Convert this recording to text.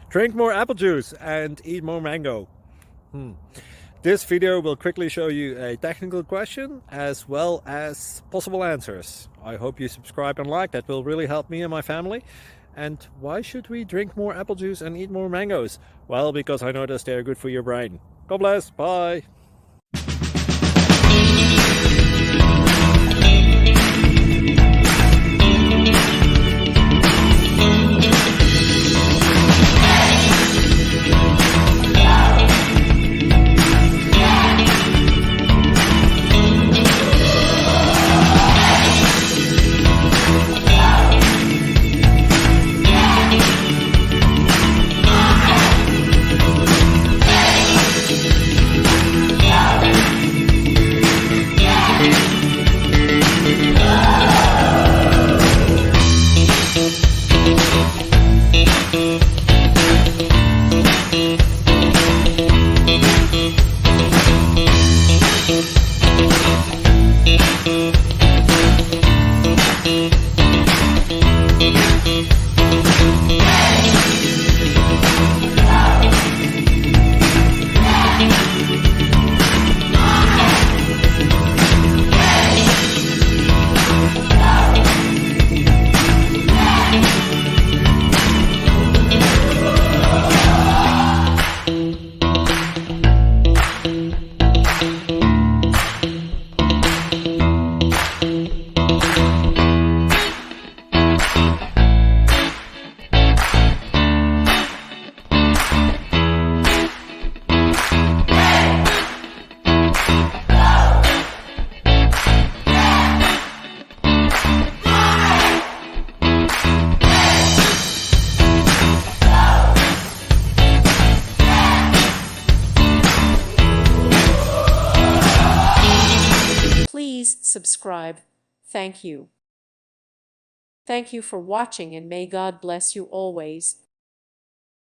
Drink more apple juice and eat more mango. This video will quickly show you a technical question as well as possible answers. I hope you subscribe and like, that will really help me and my family. And why should we drink more apple juice and eat more mangoes? Well, because I noticed they're good for your brain. God bless, bye! Please subscribe. Thank you. Thank you for watching, and may God bless you always.